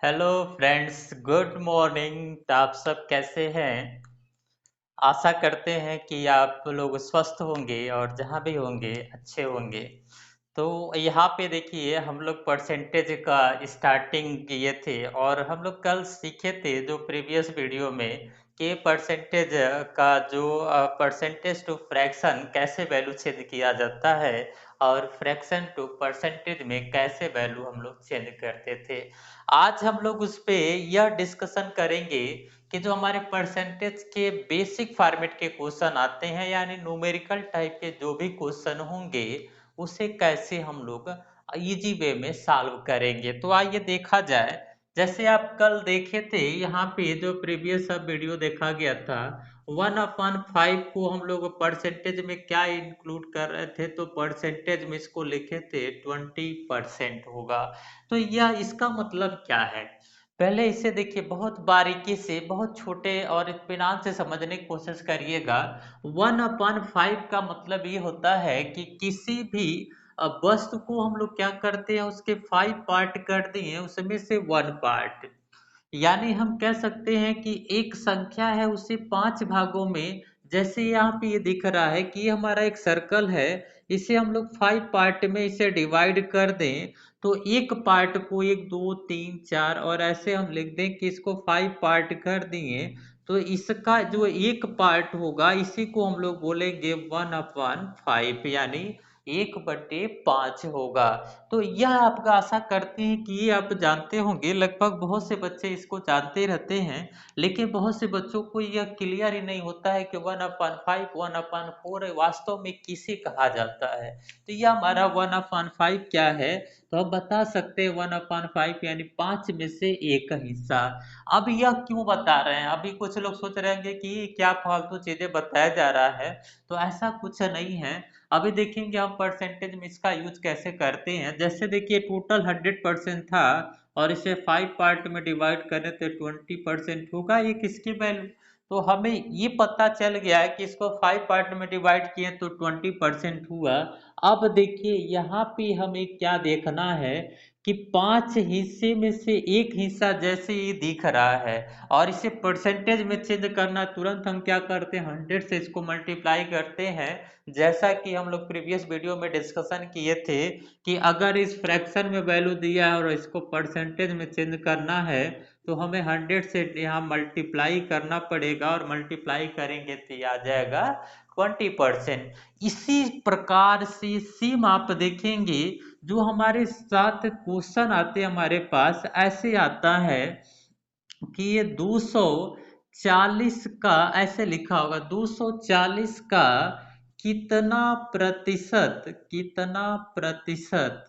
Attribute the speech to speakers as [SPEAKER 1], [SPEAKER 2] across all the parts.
[SPEAKER 1] Hello friends, good morning. आप सब कैसे हैं? आशा करते हैं कि आप लोग स्वस्थ होंगे और जहाँ भी होंगे अच्छे होंगे। तो यहाँ पे देखिए, हम लोग परसेंटेज का स्टार्टिंग किए थे और हम लोग कल सीखे थे जो प्रीवियस वीडियो में कि परसेंटेज का जो परसेंटेज टू फ्रैक्शन कैसे वैल्यू चेंज किया जाता है और फ्रैक्शन टू परसेंटेज में कैसे वैल्यू हम लोग चेंज करते थे। आज हम लोग उस पे यह डिस्कशन करेंगे कि जो हमारे परसेंटेज के बेसिक फॉर्मेट के क्वेश्चन आते हैं, यानी न्यूमेरिकल टाइप के जो भी क्वेश्चन होंगे उसे कैसे हम लोग इजी वे में सॉल्व करेंगे। तो आइए देखा जाए। जैसे आप कल देखे थे, यहाँ पे जो प्रीवियस अब वीडियो देखा गया था, 1/5 को हम लोग परसेंटेज में क्या इंक्लूड कर रहे थे, तो परसेंटेज में इसको लिखे थे 20% होगा। तो यह इसका मतलब क्या है, पहले इसे देखिए बहुत बारीकी से, बहुत छोटे और इत्मीनान से समझने की कोशिश करिएगा। 1/5 का मतलब ये होता है कि किसी भी वस्तु को हम लोग क्या करते हैं, उसके 5 पार्ट कर दिए, उसमें से 1 पार्ट। यानी हम कह सकते हैं कि एक संख्या है, उसे 5 भागों में, जैसे यहाँ पे ये दिख रहा है कि ये हमारा एक सर्कल है, इसे हम लोग 5 पार्ट में इसे डिवाइड कर दें, तो एक पार्ट को 1 2 3 4 और ऐसे हम लिख दें कि इसको 5 पार्ट कर दिए, तो इसका जो एक पार्ट होगा इसी को हम लोग बोलेंगे 1/5, यानी 1/5 होगा। तो यह आपका आशा करते हैं कि ये आप जानते होंगे, लगभग बहुत से बच्चे इसको जानते रहते हैं, लेकिन बहुत से बच्चों को यह क्लियर ही नहीं होता है कि 1/5 1/4 वास्तव में किसे कहा जाता है। तो यह हमारा 1/5 क्या है, तो हम बता सकते हैं 1/5 यानी 5 में से एक हिस्सा। अब यह क्यों बता रहे हैं, अभी कुछ लोग सोच रहे होंगे कि क्या फालतू चीजें बताया जा रहा है। तो ऐसा कुछ नहीं है। अभी देखेंगे हम परसेंटेज में इसका यूज कैसे करते हैं। जैसे देखिए, टोटल 100% था और इसे 5 पार्ट में डिवाइड करें तो 20% होगा ये किसकी वैल्यू। तो हमें ये पता चल गया है कि इसको 5 पार्ट में डिवाइड किए तो 20% हुआ। अब देखिए, यहाँ पे हमें क्या देखना है कि 5 हिस्से में से एक हिस्सा जैसे ये दिख रहा है और इसे परसेंटेज में चेंज करना, तुरंत हम क्या करते हैं, 100 से इसको मल्टीप्लाई करते हैं। जैसा कि हम लोग प्रीवियस वीडियो में डिस्कशन किए थे कि अगर इस फ्रैक्शन में वैल्यू दिया है और इसको परसेंटेज में चेंज करना है, तो हमें 100 से यहाँ मल्टीप्लाई करना पड़ेगा और मल्टीप्लाई करेंगे तो ये आ जाएगा 20%। इसी प्रकार से सेम आप देखेंगे, जो हमारे साथ क्वेश्चन आते हैं हमारे पास, ऐसे आता है कि ये 240 का ऐसे लिखा होगा, 240 का कितना प्रतिशत, कितना प्रतिशत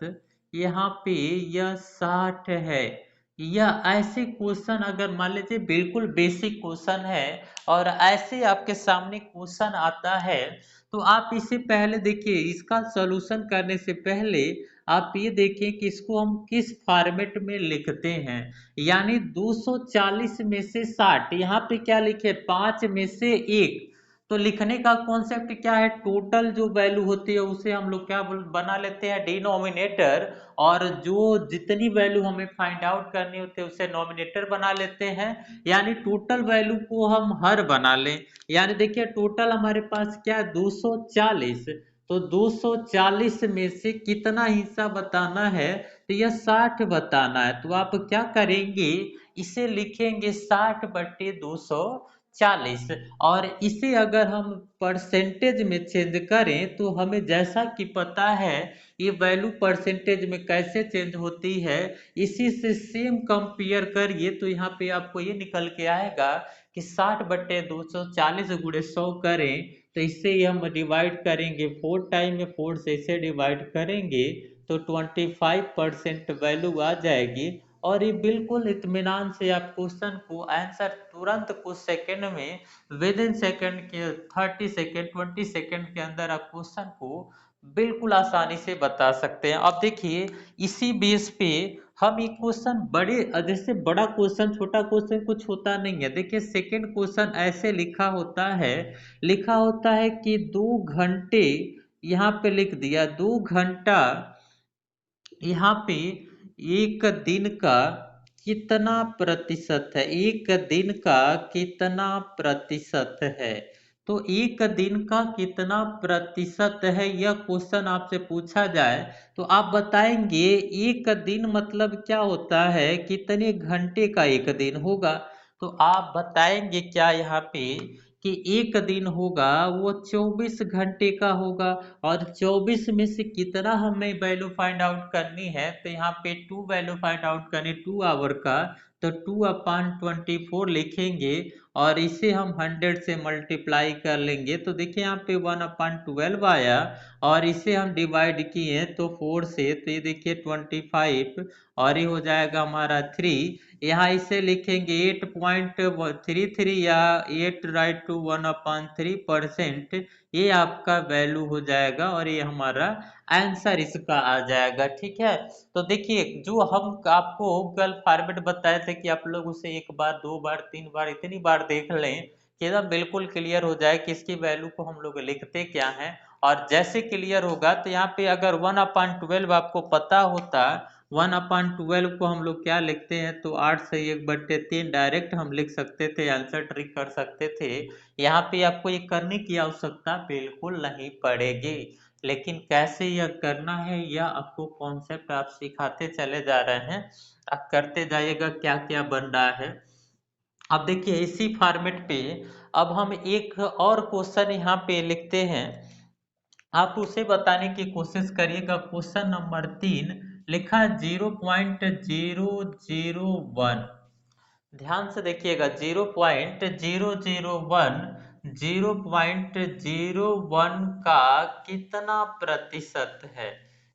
[SPEAKER 1] यहाँ पे यह 60 है। यह ऐसे क्वेश्चन अगर मान लीजिए बिल्कुल बेसिक क्वेश्चन है और ऐसे आपके सामने क्वेश्चन आता है, तो आप इसे पहले देखिए, इसका सॉल्यूशन करने से पहले आप ये देखिए कि इसको हम किस फॉर्मेट में लिखते हैं। यानी 240 में से 60, यहाँ पे क्या लिखे, 5 में से एक। तो लिखने का कॉन्सेप्ट क्या है, टोटल जो वैल्यू होती है उसे हम लोग क्या बना लेते हैं, डिनोमिनेटर, और जो जितनी वैल्यू हमें फाइंड आउट करनी होती है उसे नॉमिनेटर बना लेते हैं। यानी टोटल वैल्यू को हम हर बना लें। यानी देखिए, टोटल हमारे पास क्या है, 240। तो 240 में से कितना हिस्सा बताना है, तो यह 60 बताना है। तो आप क्या करेंगे, इसे लिखेंगे 60/240। और इसे अगर हम परसेंटेज में चेंज करें, तो हमें जैसा कि पता है ये वैल्यू परसेंटेज में कैसे चेंज होती है, इसी से सेम कंपेयर करिए, तो यहाँ पे आपको ये निकल के आएगा कि 60/240 गुणे 100 करें, तो इससे ही हम डिवाइड करेंगे 4 टाइम में, 4 से इसे डिवाइड करेंगे तो 25% वैल्यू आ जाएगी। और ये बिल्कुल इत्मीनान से आप क्वेश्चन को आंसर तुरंत कुछ सेकंड में, विद इन सेकंड के 30 सेकंड 20 सेकंड के अंदर आप क्वेश्चन को बिल्कुल आसानी से बता सकते हैं। अब देखिए, इसी बेस पे हम ये क्वेश्चन बड़े, जैसे बड़ा क्वेश्चन छोटा क्वेश्चन कुछ होता नहीं है। देखिए, सेकंड क्वेश्चन ऐसे लिखा होता है, लिखा होता है कि 2 घंटे, यहाँ पे लिख दिया 2 घंटा, यहाँ पे एक दिन का कितना प्रतिशत है, एक दिन का कितना प्रतिशत है। तो एक दिन का कितना प्रतिशत है, यह क्वेश्चन आपसे पूछा जाए तो आप बताएंगे एक दिन मतलब क्या होता है, कितने घंटे का एक दिन होगा। तो आप बताएंगे क्या यहाँ पे कि एक दिन होगा वो 24 घंटे का होगा। और 24 में से कितना हमें वैल्यू फाइंड आउट करनी है, तो यहाँ पे 2 वैल्यू फाइंड आउट करनी 2 आवर का। तो 2/24 लिखेंगे और इसे हम 100 से मल्टीप्लाई कर लेंगे। तो देखिए यहाँ पे 1/12 आया और इसे हम डिवाइड किए तो 4 से, तो ये देखिए 25 और ये हो जाएगा हमारा 3। यहाँ इसे लिखेंगे 8.33 या 8 राइट टू 1/3%। ये आपका वैल्यू हो जाएगा और ये हमारा आंसर इसका आ जाएगा। ठीक है, तो देखिए जो हम आपको गूगल फॉर्मेट बताए थे कि आप लोग उसे एक बार, दो बार, तीन बार, इतनी बार देख लें कि एकदम बिल्कुल क्लियर हो जाए कि इसकी वैल्यू को हम लोग लिखते क्या हैं। और जैसे क्लियर होगा तो यहाँ पे अगर 1/12 आपको पता होता, 1/12 को हम लोग क्या लिखते हैं, तो 8 से 1/3 डायरेक्ट हम लिख सकते थे, आंसर ट्रिक कर सकते थे। यहाँ पे आपको ये करने की आवश्यकता बिल्कुल नहीं पड़ेगी। लेकिन कैसे यह करना है यह आपको कॉन्सेप्ट आप सिखाते चले जा रहे हैं, आप करते जाइएगा क्या क्या बन रहा है। अब देखिए इसी फॉर्मेट पे अब हम एक और क्वेश्चन यहाँ पे लिखते हैं, आप उसे बताने की कोशिश करिएगा। क्वेश्चन नंबर 3 लिखा 0.001, ध्यान से देखिएगा। 0.001, 0.01 का कितना प्रतिशत है,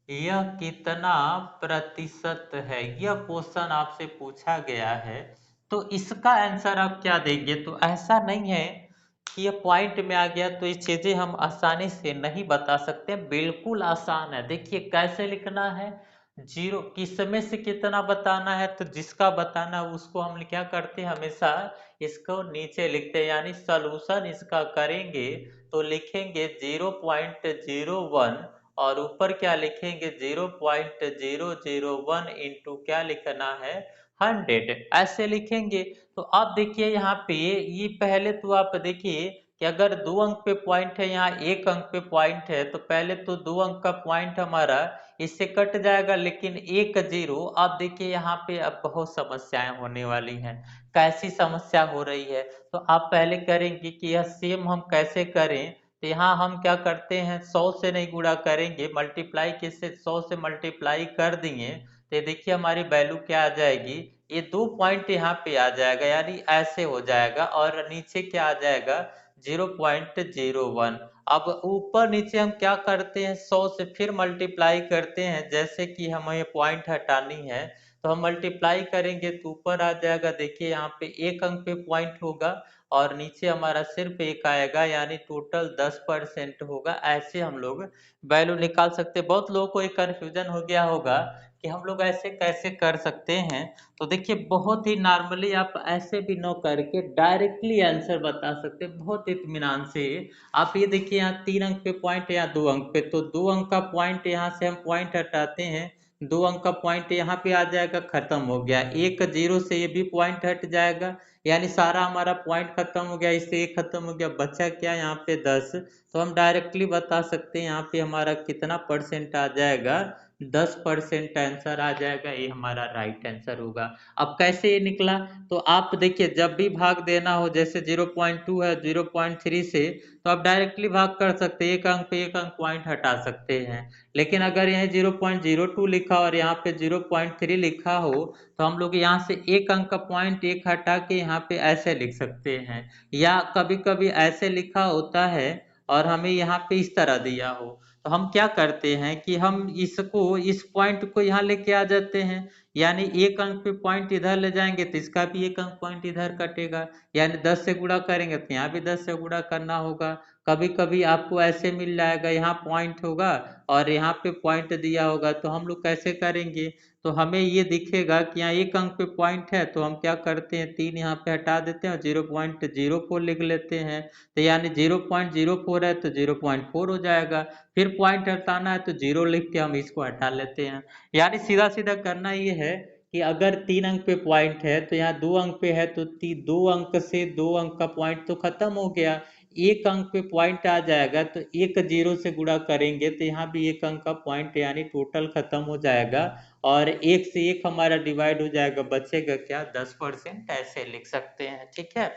[SPEAKER 1] यह कितना प्रतिशत है, यह क्वेश्चन आपसे पूछा गया है। तो इसका आंसर आप क्या देंगे। तो ऐसा नहीं है कि ये पॉइंट में आ गया तो ये चीजें हम आसानी से नहीं बता सकते, बिल्कुल आसान है। देखिए कैसे लिखना है, जीरो किसमें से कितना बताना है, तो जिसका बताना है उसको हम क्या करते हैं, हमेशा इसको नीचे लिखते हैं, यानी सॉल्यूशन इसका करेंगे तो लिखेंगे 0.01 और ऊपर क्या लिखेंगे 0.001 इंटू क्या लिखना है 100, ऐसे लिखेंगे। तो अब देखिए यहाँ पे ये पहले तो आप देखिए कि अगर 2 अंक पे पॉइंट है, यहाँ 1 अंक पे पॉइंट है, तो पहले तो 2 अंक का पॉइंट हमारा इससे कट जाएगा, लेकिन 1 0। अब देखिए यहाँ पे अब बहुत समस्याएं होने वाली हैं। कैसी समस्या हो रही है, तो आप पहले करेंगे कि यह सेम हम कैसे करें। तो यहाँ हम क्या करते हैं, 100 से नहीं गुणा करेंगे, मल्टीप्लाई किससे, 100 से मल्टीप्लाई कर देंगे तो देखिए हमारी वैल्यू क्या आ जाएगी, ये 2 पॉइंट यहाँ पे आ जाएगा, यानी ऐसे हो जाएगा और नीचे क्या आ जाएगा 0.01। अब ऊपर नीचे हम क्या करते हैं, 100 से फिर मल्टीप्लाई करते हैं, जैसे कि हमें पॉइंट हटानी है तो हम मल्टीप्लाई करेंगे तो ऊपर आ जाएगा। देखिए यहाँ पे 1 अंक पे पॉइंट होगा और नीचे हमारा सिर्फ 1 आएगा, यानी टोटल 10% होगा। ऐसे हम लोग वैल्यू निकाल सकते हैं। बहुत लोगों को एक कन्फ्यूजन हो गया होगा कि हम लोग ऐसे कैसे कर सकते हैं। तो देखिए बहुत ही नॉर्मली आप ऐसे भी न करके डायरेक्टली आंसर बता सकते हैं बहुत इत्मीनान से। आप ये देखिए यहाँ 3 अंक पे पॉइंट है या 2 अंक पे, तो 2 अंक का पॉइंट यहाँ से हम पॉइंट हटाते हैं, 2 अंक का पॉइंट यहाँ पे आ जाएगा, खत्म हो गया। 1 0 से ये भी पॉइंट हट जाएगा, यानी सारा हमारा पॉइंट खत्म हो गया, इससे एक खत्म हो गया, बचा क्या यहाँ पे 10। तो हम डायरेक्टली बता सकते हैं यहाँ पे हमारा कितना परसेंट आ जाएगा, 10% आंसर आ जाएगा, ये हमारा राइट आंसर होगा। अब कैसे ये निकला, तो आप देखिए जब भी भाग देना हो, जैसे 0.2 है 0.3 से, तो आप डायरेक्टली भाग कर सकते हैं, एक अंक पे एक अंक पॉइंट हटा सकते हैं। लेकिन अगर यहाँ 0.02 लिखा और यहाँ पे 0.3 लिखा हो तो हम लोग यहाँ से एक अंक का पॉइंट एक हटा के यहाँ पे ऐसे लिख सकते हैं, या कभी कभी ऐसे लिखा होता है और हमें यहाँ पे इस तरह दिया हो, तो हम क्या करते हैं कि हम इसको, इस पॉइंट को यहाँ लेके आ जाते हैं, यानी एक अंक पे पॉइंट इधर ले जाएंगे तो इसका भी एक अंक पॉइंट इधर कटेगा, यानी 10 से गुणा करेंगे तो यहाँ भी 10 से गुणा करना होगा। कभी कभी आपको ऐसे मिल जाएगा, यहाँ पॉइंट होगा और यहाँ पे पॉइंट दिया होगा, तो हम लोग कैसे करेंगे, तो हमें ये दिखेगा कि यहाँ एक अंक पे पॉइंट है, तो हम क्या करते हैं 3 यहाँ पे हटा देते हैं और 0.04 लिख लेते हैं, तो यानी 0.04 है तो 0.4 हो जाएगा। फिर पॉइंट हटाना है तो 0 लिख के हम इसको हटा लेते हैं। यानी सीधा सीधा करना ये है कि अगर 3 अंक पे पॉइंट है तो यहाँ 2 अंक पे है, तो 2 अंक से 2 अंक का पॉइंट तो खत्म हो गया। 1 अंक पे पॉइंट आ जाएगा तो 1 0 से गुणा करेंगे तो यहाँ भी 1 अंक का पॉइंट यानी टोटल खत्म हो जाएगा, और 1 से 1 हमारा डिवाइड हो जाएगा, बचेगा क्या 10%, ऐसे लिख सकते हैं। ठीक है,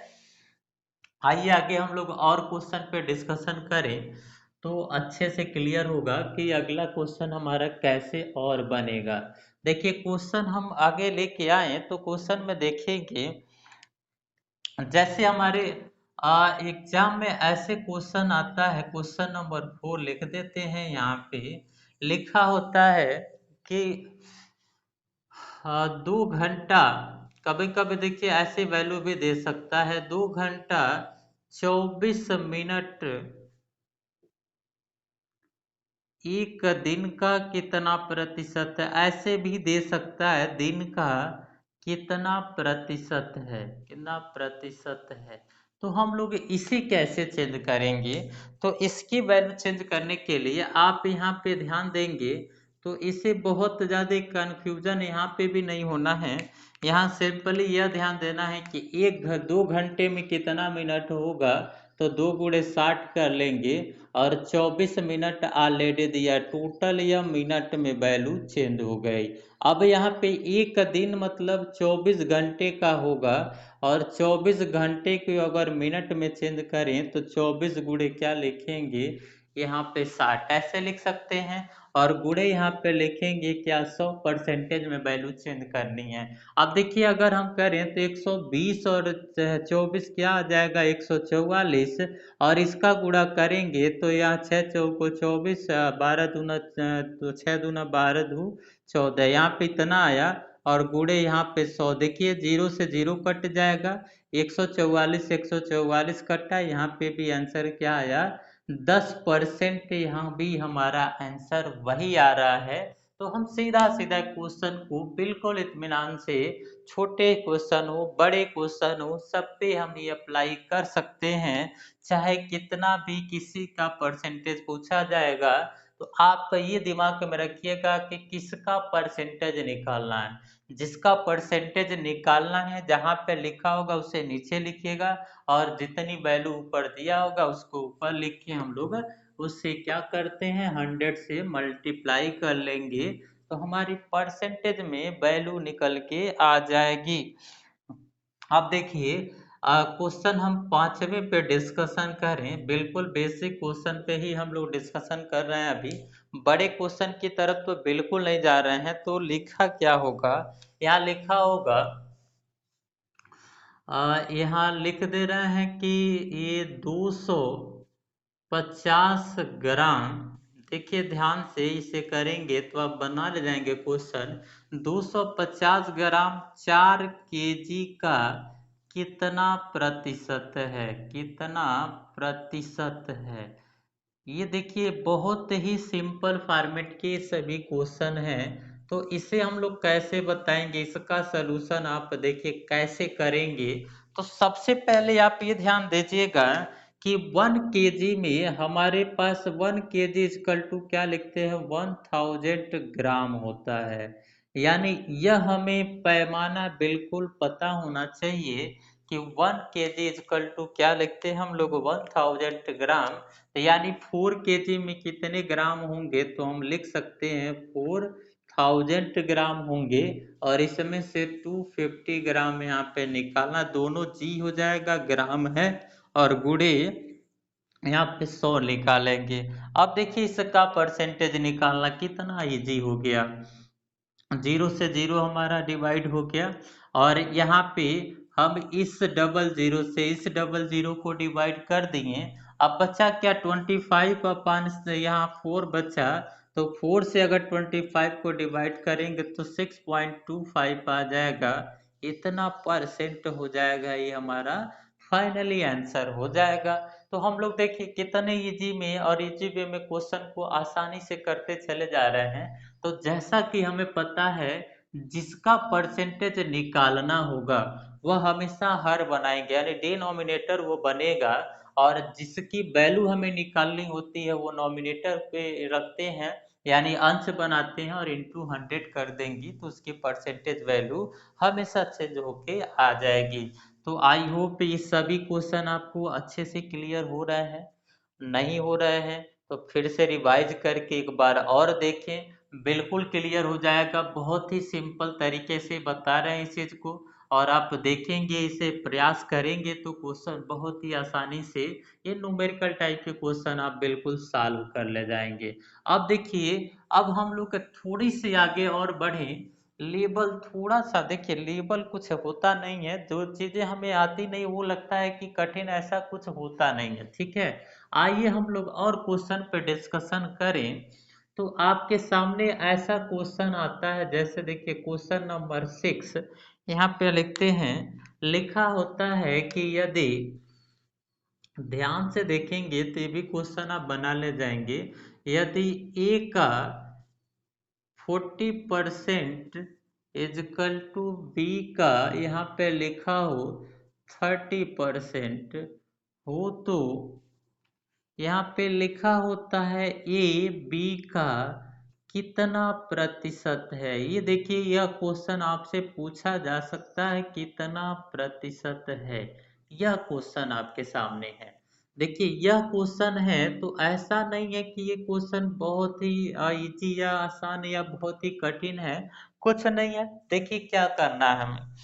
[SPEAKER 1] आइए आगे हम लोग और क्वेश्चन पे डिस्कशन करें तो अच्छे से क्लियर होगा कि अगला क्वेश्चन हमारा कैसे और बनेगा। देखिए क्वेश्चन हम आगे लेके आए तो क्वेश्चन में देखेंगे, जैसे हमारे एग्जाम में ऐसे क्वेश्चन आता है, क्वेश्चन नंबर 4 लिख देते हैं। यहाँ पे लिखा होता है कि 2 घंटा, कभी कभी देखिए ऐसे वैल्यू भी दे सकता है, 2 घंटा 24 मिनट एक दिन का कितना प्रतिशत है, ऐसे भी दे सकता है दिन का कितना प्रतिशत है, कितना प्रतिशत है। तो हम लोग इसे कैसे चेंज करेंगे, तो इसकी वैल्यू चेंज करने के लिए आप यहाँ पे ध्यान देंगे तो इसे बहुत ज़्यादा कंफ्यूजन यहाँ पे भी नहीं होना है। यहाँ सिंपली यह ध्यान देना है कि 2 घंटे में कितना मिनट होगा, तो 2 × 60 कर लेंगे, और 24 मिनट ऑलरेडी दिया, टोटल यह मिनट में वैल्यू चेंज हो गई। अब यहाँ पे एक दिन मतलब 24 घंटे का होगा, और 24 घंटे को अगर मिनट में चेंज करें तो 24 गुणे क्या लिखेंगे, यहाँ पे 60 ऐसे लिख सकते हैं, और गुणे यहाँ पे लिखेंगे क्या 100% में वैल्यू चेंज करनी है। अब देखिए अगर हम करें तो 120 और 24 क्या आ जाएगा 144, और इसका गुणा करेंगे तो यहाँ 6 × 4 = 24, 12 दूना तो 6 दूना 12 दू 14, यहाँ पे इतना आया, और गुणे यहाँ पे 100, देखिए 0 से 0 कट जाएगा, 144 कटा, यहाँ पे भी आंसर क्या आया 10%, यहाँ भी हमारा आंसर वही आ रहा है। तो हम सीधा सीधा क्वेश्चन को बिल्कुल इत्मीनान से, छोटे क्वेश्चन हो बड़े क्वेश्चन हो सब पे हम ये अप्लाई कर सकते हैं, चाहे कितना भी किसी का परसेंटेज पूछा जाएगा तो आप ये दिमाग में रखिएगा कि किसका परसेंटेज निकालना है, जिसका परसेंटेज निकालना है जहाँ पे लिखा होगा उसे नीचे लिखिएगा, और जितनी वैल्यू ऊपर दिया होगा उसको ऊपर लिख के हम लोग उससे क्या करते हैं 100 से मल्टीप्लाई कर लेंगे, तो हमारी परसेंटेज में वैल्यू निकल के आ जाएगी। अब देखिए क्वेश्चन हम 5वें पे डिस्कशन करें, बिल्कुल बेसिक क्वेश्चन पे ही हम लोग डिस्कशन कर रहे हैं अभी, बड़े क्वेश्चन की तरफ तो बिल्कुल नहीं जा रहे हैं। तो लिखा क्या होगा, यहाँ लिखा होगा यहाँ लिख दे रहे हैं कि ये 250 ग्राम, देखिए ध्यान से इसे करेंगे तो आप बना ले जाएंगे क्वेश्चन, 250 ग्राम 4 kg का कितना प्रतिशत है, कितना प्रतिशत है। ये देखिए बहुत ही सिंपल फॉर्मेट के सभी क्वेश्चन हैं, तो इसे हम लोग कैसे बताएंगे, इसका सलूशन आप देखिए कैसे करेंगे। तो सबसे पहले आप ये ध्यान दीजिएगा कि 1 kg में हमारे पास 1 kg इक्वल टू क्या लिखते हैं 1000 ग्राम होता है, यानी यह हमें पैमाना बिल्कुल पता होना चाहिए कि 1 kg इक्वल टू क्या लिखते हैं हम लोग 1000 ग्राम, यानी 4 kg में कितने ग्राम होंगे, तो हम लिख सकते हैं 4000 ग्राम होंगे, और इसमें से 250 ग्राम यहाँ पे निकालना, दोनों जी हो जाएगा ग्राम है, और गुणे यहाँ पे 100 निकालेंगे। अब देखिए इसका परसेंटेज निकालना कितना इजी हो गया, 0 से 0 हमारा डिवाइड हो गया, और यहाँ पे हम इस 00 से इस 00 को डिवाइड कर दिए। अब बचा क्या 25 अपान यहाँ 4 बचा, तो 4 से अगर 25 को डिवाइड करेंगे तो 6.25 आ जाएगा, इतना परसेंट हो जाएगा, ये हमारा फाइनली आंसर हो जाएगा। तो हम लोग देखिए कितने इजी में और इजी वे में क्वेश्चन को आसानी से करते चले जा रहे हैं। तो जैसा कि हमें पता है जिसका परसेंटेज निकालना होगा वह हमेशा हर बनाएंगे, यानी डिनोमिनेटर वो बनेगा, और जिसकी वैल्यू हमें निकालनी होती है वो नॉमिनेटर पे रखते हैं, यानी अंश बनाते हैं और इंटू 100 कर देंगी तो उसकी परसेंटेज वैल्यू हमेशा चेंज होके आ जाएगी। तो आई होप ये सभी क्वेश्चन आपको अच्छे से क्लियर हो रहे हैं। नहीं हो रहे हैं तो फिर से रिवाइज करके एक बार और देखें, बिल्कुल क्लियर हो जाएगा। बहुत ही सिंपल तरीके से बता रहे हैं इस चीज को, और आप देखेंगे इसे प्रयास करेंगे तो क्वेश्चन बहुत ही आसानी से ये न्यूमेरिकल टाइप के क्वेश्चन आप बिल्कुल सॉल्व कर ले जाएंगे। अब देखिए, अब हम लोग थोड़ी सी आगे और बढ़े। लेबल थोड़ा सा देखिए, लेबल कुछ होता नहीं है, जो चीजें हमें आती नहीं वो लगता है कि कठिन, ऐसा कुछ होता नहीं है, ठीक है। आइए हम लोग और क्वेश्चन पे डिस्कशन करें। तो आपके सामने ऐसा क्वेश्चन आता है, जैसे देखिए क्वेश्चन नंबर 6 यहाँ पे लिखते हैं, लिखा होता है कि यदि, ध्यान से देखेंगे तो ये भी क्वेश्चन आप बना ले जाएंगे, यदि ए का 40% इजकल टू बी का यहाँ पे लिखा हो 30% हो, तो यहाँ पे लिखा होता है ए बी का कितना प्रतिशत है। ये देखिए, यह क्वेश्चन आपसे पूछा जा सकता है कितना प्रतिशत है, यह क्वेश्चन आपके सामने है। देखिए यह क्वेश्चन है, तो ऐसा नहीं है कि ये क्वेश्चन बहुत ही इजी या आसान या बहुत ही कठिन है, कुछ नहीं है। देखिए क्या करना है हमें,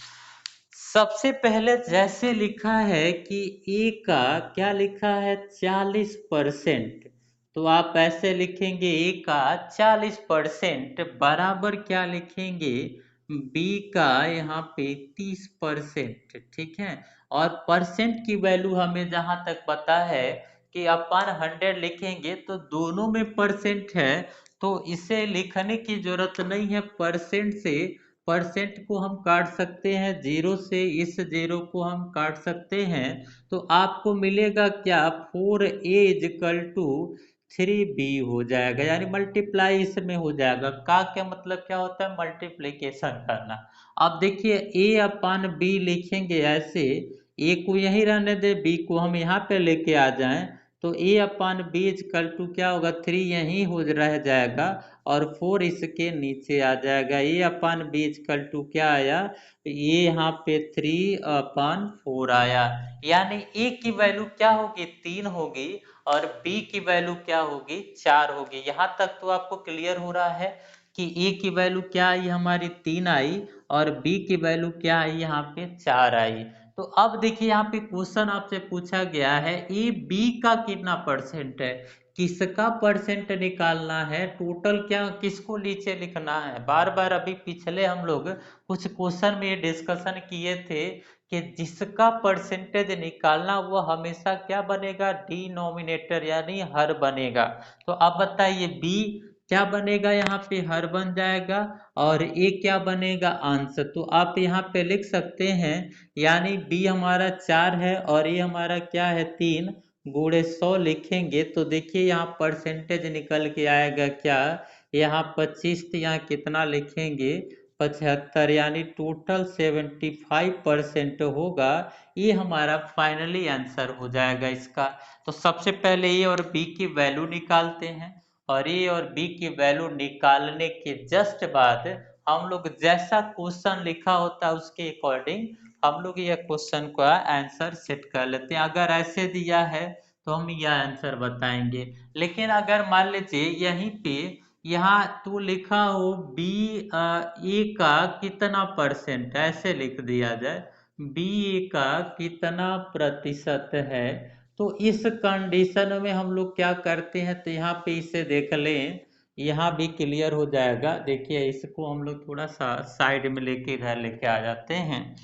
[SPEAKER 1] सबसे पहले जैसे लिखा है कि ए का क्या लिखा है 40%, तो आप ऐसे लिखेंगे ए का 40% बराबर क्या लिखेंगे, बी का यहाँ पे 30%, ठीक है। और परसेंट की वैल्यू हमें जहां तक पता है कि अपन 100 लिखेंगे तो दोनों में परसेंट है, तो इसे लिखने की जरूरत नहीं है परसेंट से। परसेंट को हम काट सकते हैं जीरो से, इस जीरो को हम काट सकते हैं, तो आपको मिलेगा क्या 4a इजकल टू 3b हो जाएगा, यानी मल्टीप्लाई इसमें हो जाएगा। का क्या मतलब क्या होता है, मल्टीप्लीकेशन करना। अब देखिए a अपान b लिखेंगे ऐसे, a को यहीं रहने दे, b को हम यहाँ पे लेके आ जाएं, तो a upon B equal to क्या होगा 3 यहीं हो रह जाएगा और 4 इसके नीचे आ जाएगा। ए अपान बी इजकल टू क्या आया, ये यहाँ पे 3/4 आया, यानी ए की वैल्यू क्या होगी 3 होगी और बी की वैल्यू क्या होगी 4 होगी। यहाँ तक तो आपको क्लियर हो रहा है कि ए की वैल्यू क्या आई हमारी 3 आई और बी की वैल्यू क्या आई यहाँ पे 4 आई। तो अब देखिए यहाँ पे क्वेश्चन आपसे पूछा गया है ए बी का कितना परसेंट है, किसका परसेंट निकालना है, टोटल क्या किसको नीचे लिखना है। बार बार अभी पिछले हम लोग कुछ क्वेश्चन में ये डिस्कशन किए थे कि जिसका परसेंटेज निकालना वो हमेशा क्या बनेगा, डिनोमिनेटर यानी हर बनेगा। तो अब बताइए बी क्या बनेगा, यहाँ पे हर बन जाएगा और ए क्या बनेगा अंश। तो आप यहाँ पे लिख सकते हैं, यानी बी हमारा 4 है और ए हमारा क्या है 3, गुणे 100 लिखेंगे तो देखिए यहाँ परसेंटेज निकल के आएगा क्या, यहाँ 25, तो यहाँ कितना लिखेंगे 75, यानी टोटल 75% होगा। ये हमारा फाइनली आंसर हो जाएगा इसका। तो सबसे पहले ए और बी की वैल्यू निकालते हैं और ए और बी की वैल्यू निकालने के जस्ट बाद हम लोग जैसा क्वेश्चन लिखा होता है उसके अकॉर्डिंग हम लोग यह क्वेश्चन का आंसर सेट कर लेते हैं। अगर ऐसे दिया है तो हम यह आंसर बताएंगे, लेकिन अगर मान लीजिए यहीं पे यहाँ तो लिखा हो बी ए का कितना परसेंट ऐसे लिख दिया जाए, बी ए का कितना प्रतिशत है, तो इस कंडीशन में हम लोग क्या करते हैं, तो यहाँ पे इसे देख लें, यहाँ भी क्लियर हो जाएगा। देखिए इसको हम लोग थोड़ा सा साइड में लेके इधर लेके आ जाते हैं।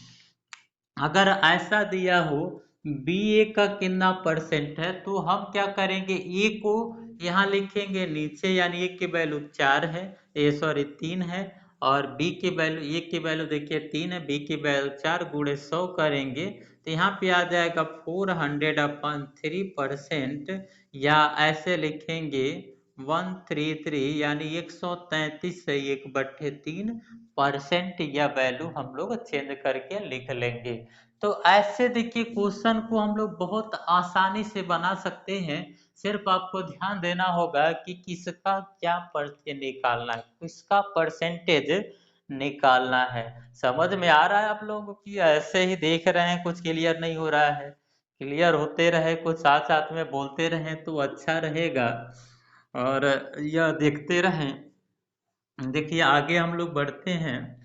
[SPEAKER 1] अगर ऐसा दिया हो बी ए का कितना परसेंट है, तो हम क्या करेंगे ए को यहाँ लिखेंगे नीचे, यानी ए की वैल्यू 4 है, ए सॉरी 3 है, और बी की वैल्यू, ए की वैल्यू देखिए 3 है, बी की वैल्यू 4, गुणे 100 करेंगे तो यहाँ पे आ जाएगा 400/3%, या ऐसे लिखेंगे 133 यानी 133 से 1/3% यह वैल्यू हम लोग चेंज करके लिख लेंगे। तो ऐसे देखिए क्वेश्चन को हम लोग बहुत आसानी से बना सकते हैं। सिर्फ आपको ध्यान देना होगा कि किसका क्या परसेंट निकालना है, किसका परसेंटेज निकालना है। समझ में आ रहा है आप लोगों को कि ऐसे ही देख रहे हैं, कुछ क्लियर नहीं हो रहा है? क्लियर होते रहे, कुछ साथ साथ में बोलते रहें तो अच्छा रहेगा। और यह देखते रहें। देखिए आगे हम लोग बढ़ते हैं।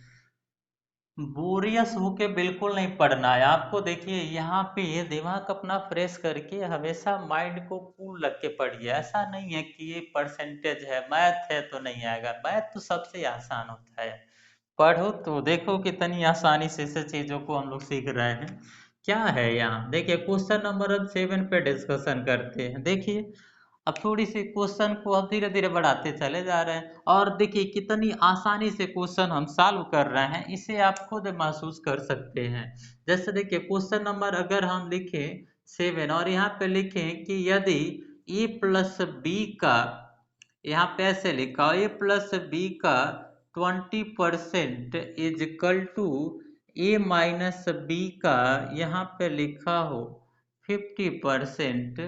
[SPEAKER 1] बोरियस होके बिल्कुल नहीं पढ़ना है आपको। देखिए यहाँ पे दिमाग अपना फ्रेश करके हमेशा माइंड को कूल रख के पढ़िए। ऐसा नहीं है कि ये परसेंटेज है, मैथ है तो नहीं आएगा। मैथ तो सबसे आसान होता है, पढ़ो तो देखो कितनी आसानी से इस चीजों को हम लोग सीख रहे हैं। क्या है यहाँ देखिए, क्वेश्चन नंबर अब 7 पे डिस्कशन करते हैं। देखिए अब थोड़ी सी क्वेश्चन को अब धीरे धीरे बढ़ाते चले जा रहे हैं, और देखिए कितनी आसानी से क्वेश्चन हम सॉल्व कर रहे हैं, इसे आप खुद महसूस कर सकते हैं। जैसे देखिए क्वेश्चन नंबर अगर हम लिखें 7 और यहाँ पे लिखें कि यदि ए प्लस बी का, यहाँ पे ऐसे लिखा हो ए प्लस बी का 20% is equal to A minus B का यहाँ पे लिखा हो 50%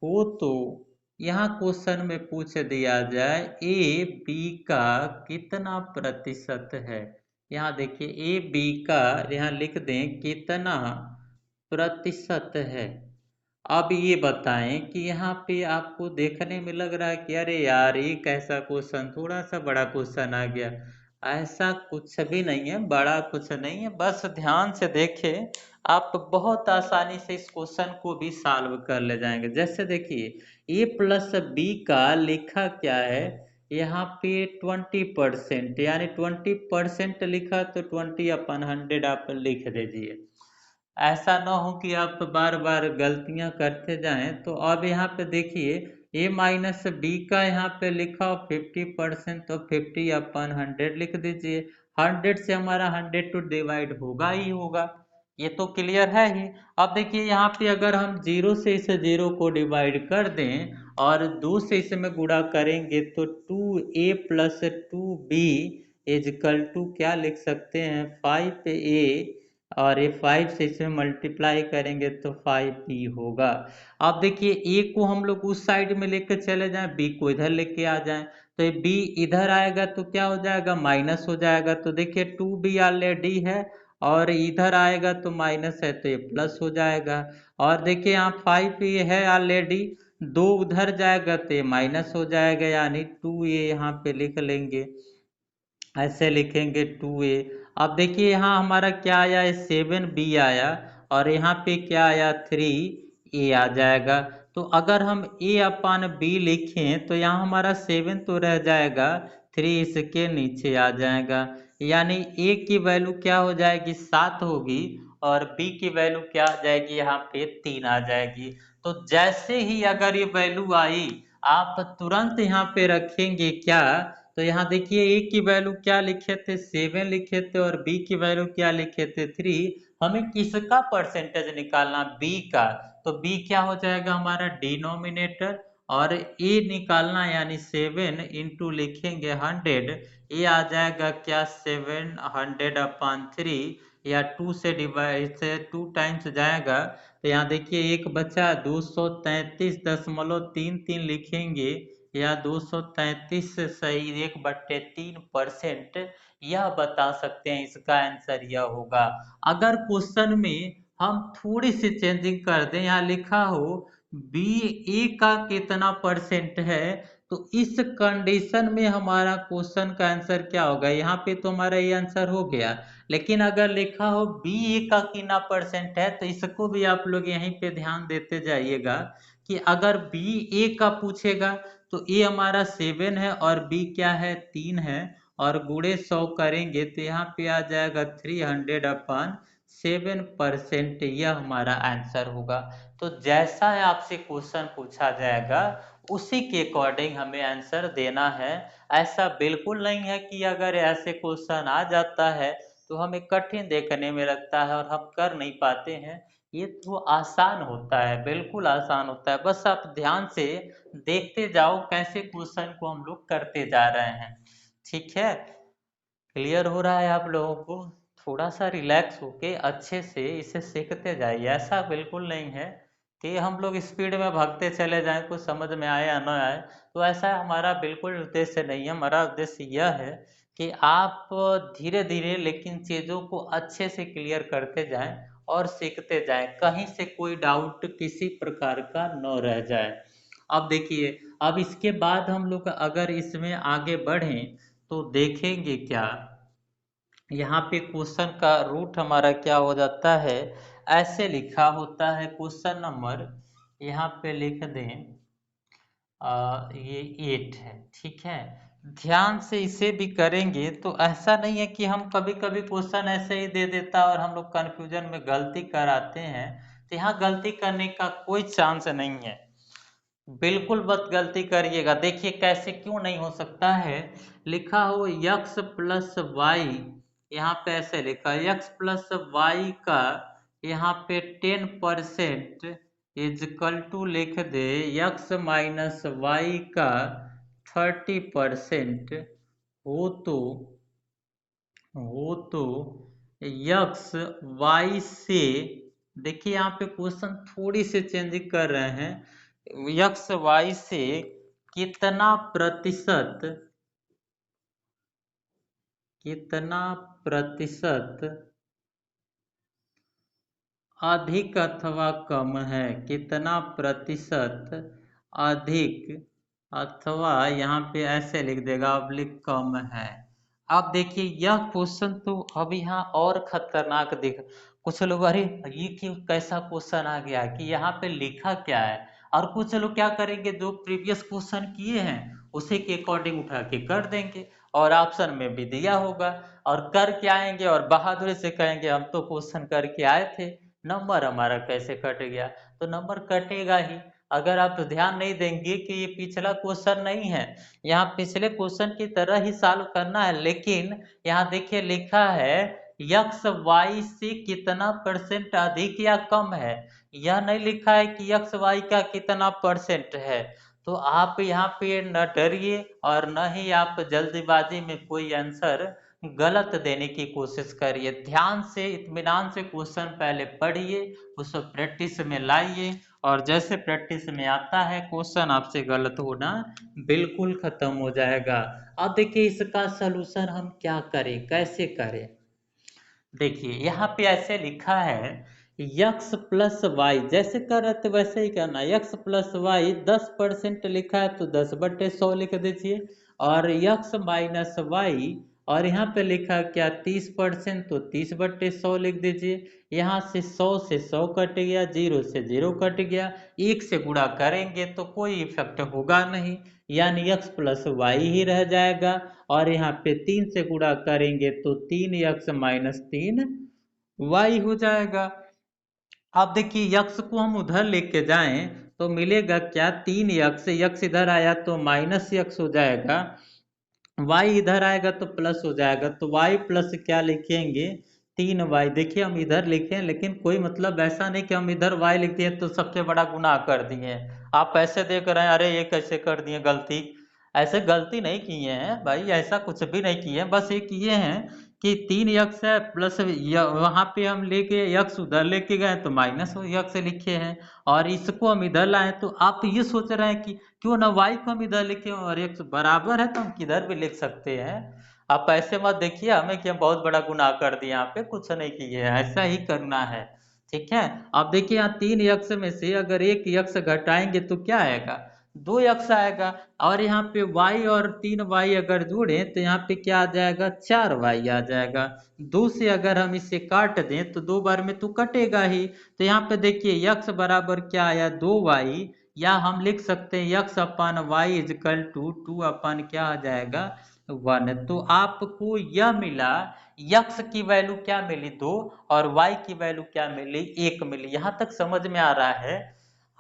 [SPEAKER 1] हो, तो यहाँ क्वेश्चन में पूछ दिया जाए ए बी का कितना प्रतिशत है। यहाँ देखिए ए बी का यहाँ लिख दें कितना प्रतिशत है। अब ये बताएं कि यहाँ पे आपको देखने में लग रहा है कि अरे यार ये कैसा क्वेश्चन, थोड़ा सा बड़ा क्वेश्चन आ गया। ऐसा कुछ भी नहीं है, बड़ा कुछ नहीं है, बस ध्यान से देखें आप बहुत आसानी से इस क्वेश्चन को भी सॉल्व कर ले जाएंगे। जैसे देखिए ए प्लस बी का लिखा क्या है, यहाँ पे 20% यानी 20% लिखा तो 20/100 आप लिख दीजिए। ऐसा ना हो कि आप बार बार गलतियां करते जाएं। तो अब यहाँ पे देखिए ए माइनस बी का यहाँ पे लिखा हो 50%, तो 50/100 लिख दीजिए। 100 से हमारा 100 तो डिवाइड होगा ही होगा, ये तो क्लियर है ही। अब देखिए यहाँ पे अगर हम 0 से इस 0 को डिवाइड कर दें और 2 से इसमें गुणा करेंगे तो 2a plus 2b is equal to क्या लिख सकते हैं 5a, और ये 5 से इसमें मल्टीप्लाई करेंगे तो 5b होगा। अब देखिए ए को हम लोग उस साइड में लेकर चले जाएं, बी को इधर लेके आ जाएं, तो ये बी इधर आएगा तो क्या हो जाएगा, माइनस हो जाएगा। तो देखिए 2b ऑलरेडी है और इधर आएगा तो माइनस है तो ये प्लस हो जाएगा। और देखिए यहाँ 5 ये है ऑलरेडी, 2 उधर जाएगा तो ये माइनस हो जाएगा, यानी 2a यहाँ पे लिख लेंगे। ऐसे लिखेंगे 2a। अब देखिए यहाँ हमारा क्या आया है 7b आया, और यहाँ पे क्या आया 3a आ जाएगा। तो अगर हम a/b लिखें तो यहाँ हमारा 7 तो रह जाएगा, 3 इसके नीचे आ जाएगा, यानी a की वैल्यू क्या हो जाएगी 7 होगी, और b की वैल्यू क्या आ जाएगी यहाँ पे 3 आ जाएगी। तो जैसे ही अगर ये वैल्यू आई आप तुरंत यहाँ पे रखेंगे क्या, तो यहाँ देखिए ए की वैल्यू क्या लिखे थे 7 लिखे थे, और बी की वैल्यू क्या लिखे थे 3। हमें किसका परसेंटेज निकालना, बी का। तो बी क्या हो जाएगा हमारा डिनोमिनेटर, और ए निकालना यानी 7 इंटू लिखेंगे 100, ए आ जाएगा क्या 700/3, या 2 से डिवाइड से 2 टाइम्स जाएगा तो यहाँ देखिए एक बचा 233.33 लिखेंगे, या 233 से सही 1/3%, यह बता सकते हैं इसका आंसर यह होगा। अगर क्वेश्चन में हम थोड़ी सी चेंजिंग कर दें, यहाँ लिखा हो बी ए का कितना परसेंट है, तो इस कंडीशन में हमारा क्वेश्चन का आंसर क्या होगा, यहाँ पे तो हमारा ये आंसर हो गया। लेकिन अगर लिखा हो बी ए का कितना परसेंट है, तो इसको भी आप लोग यहीं पे ध्यान देते जाइएगा कि अगर बी ए का पूछेगा तो ए हमारा 7 है और बी क्या है 3 है, और गुणे 100 करेंगे तो यहाँ पे आ जाएगा 300/7%, यह हमारा आंसर होगा। तो जैसा आपसे क्वेश्चन पूछा जाएगा उसी के अकॉर्डिंग हमें आंसर देना है। ऐसा बिल्कुल नहीं है कि अगर ऐसे क्वेश्चन आ जाता है तो हमें कठिन देखने में लगता है और हम कर नहीं पाते हैं। ये तो आसान होता है, बिल्कुल आसान होता है। बस आप ध्यान से देखते जाओ कैसे क्वेश्चन को हम लोग करते जा रहे हैं। ठीक है, क्लियर हो रहा है आप लोगों को? थोड़ा सा रिलैक्स होके अच्छे से इसे सीखते जाइए। ऐसा बिल्कुल नहीं है कि हम लोग स्पीड में भागते चले जाएं, कुछ समझ में आए या न आए। तो ऐसा हमारा बिल्कुल उद्देश्य नहीं है। हमारा उद्देश्य यह है कि आप धीरे धीरे लेकिन चीज़ों को अच्छे से क्लियर करते जाएं और सीखते जाएं, कहीं से कोई डाउट किसी प्रकार का न रह जाए। अब देखिए, अब इसके बाद हम लोग अगर इसमें आगे बढ़ें तो देखेंगे क्या, यहाँ पे क्वेश्चन का रूट हमारा क्या हो जाता है, ऐसे लिखा होता है क्वेश्चन नंबर, यहाँ पे लिख दें ये 8 है। ठीक है, ध्यान से इसे भी करेंगे तो ऐसा नहीं है कि हम कभी कभी क्वेश्चन ऐसे ही दे देता और हम लोग कंफ्यूजन में गलती कराते हैं। तो यहाँ गलती करने का कोई चांस नहीं है, बिल्कुल मत गलती करिएगा। देखिए कैसे, क्यों नहीं हो सकता है, लिखा हो यक्स प्लस वाई, यहाँ पे ऐसे लिखा यक्स प्लस वाई का यहाँ पे 10% इजकल टू लिख दे यक्स माइनस वाई का 30% हो तो हो तो, यक्स वाई से, देखिए यहाँ पे क्वेश्चन थोड़ी सी चेंजिंग कर रहे हैं, यक्स वाई से कितना प्रतिशत, कितना प्रतिशत अधिक अथवा कम है, कितना प्रतिशत अधिक अथवा यहाँ पे ऐसे लिख देगा ऑब्लिक कम है। अब देखिए यह क्वेश्चन तो अब यहाँ और खतरनाक दिख, कुछ लोग अरे ये क्यों कैसा क्वेश्चन आ गया कि यहाँ पे लिखा क्या है, और कुछ लोग क्या करेंगे जो प्रीवियस क्वेश्चन किए हैं उसी के अकॉर्डिंग उठा के कर देंगे, और ऑप्शन में भी दिया होगा, और करके आएंगे और बहादुरी से कहेंगे हम तो क्वेश्चन करके आए थे, नंबर हमारा कैसे कट गया। तो नंबर कटेगा ही, अगर आप ध्यान नहीं देंगे कि ये पिछला क्वेश्चन नहीं है, यहाँ पिछले क्वेश्चन की तरह ही सॉल्व करना है, लेकिन यहाँ देखिए लिखा है यक्स वाई से कितना परसेंट अधिक या कम है, यह नहीं लिखा है कि यक्स वाई का कितना परसेंट है। तो आप यहाँ पे न डरिए और न ही आप जल्दीबाजी में कोई आंसर गलत देने की कोशिश करिए। ध्यान से इत्मीनान से क्वेश्चन पहले पढ़िए, उसको प्रैक्टिस में लाइए, और जैसे प्रैक्टिस में आता है क्वेश्चन आपसे गलत होना बिल्कुल खत्म हो जाएगा। अब देखिए इसका सलूशन हम क्या करें, कैसे करें। देखिए यहाँ पे ऐसे लिखा है यक्स प्लस वाई, जैसे कर रहे थे वैसे ही करना, यक्स प्लस वाई 10% लिखा है तो 10/100 लिख दीजिए, और यक्स माइनस वाई, और यहाँ पे लिखा क्या 30% तो 30/100 लिख दीजिए। यहाँ से 100 से 100 कट गया, 0 से 0 कट गया, 1 से गुणा करेंगे तो कोई इफेक्ट होगा नहीं, यानी यक्स प्लस वाई ही रह जाएगा, और यहाँ पे 3 से गुणा करेंगे तो 3x माइनस 3y हो जाएगा। अब देखिए यक्स को हम उधर लेके जाएं तो मिलेगा क्या, 3x, यक्स इधर आया तो माइनस यक्स हो जाएगा, y इधर आएगा तो प्लस हो जाएगा, तो y प्लस क्या लिखेंगे 3y। देखिए हम इधर लिखे लेकिन कोई मतलब ऐसा नहीं कि हम इधर y लिख दिए तो सबसे बड़ा गुनाह कर दिए। आप ऐसे देख रहे हैं अरे ये कैसे कर दिए गलती, ऐसे गलती नहीं किए हैं भाई, ऐसा कुछ भी नहीं किए हैं, बस ये किए हैं कि 3x है प्लस वहां पे हम लेके यक्स उधर लेके गए तो माइनस यक्स लिखे हैं, और इसको हम इधर लाए तो आप ये सोच रहे हैं कि क्यों ना वाई को हम इधर लिखे और एक्स बराबर है तो हम किधर भी लिख सकते हैं। आप ऐसे मत देखिए हमें कि हम बहुत बड़ा गुनाह कर दिए, यहाँ पे कुछ नहीं किए हैं, ऐसा ही करना है। ठीक है, अब देखिए यहाँ 3x में से अगर 1x घटाएंगे तो क्या आएगा, 2x आएगा, और यहाँ पे y और 3y अगर जोड़े तो यहाँ पे क्या आ जाएगा 4y आ जाएगा। 2 से अगर हम इसे काट दें तो 2 बार में तो कटेगा ही, तो यहाँ पे देखिए x बराबर क्या आया 2y, या हम लिख सकते हैं x upon Y equal to 2 upon क्या आ जाएगा 1। तो आपको यह मिला, यक्स की वैल्यू क्या मिली 2 और वाई की वैल्यू क्या मिली 1 मिली। यहाँ तक समझ में आ रहा है।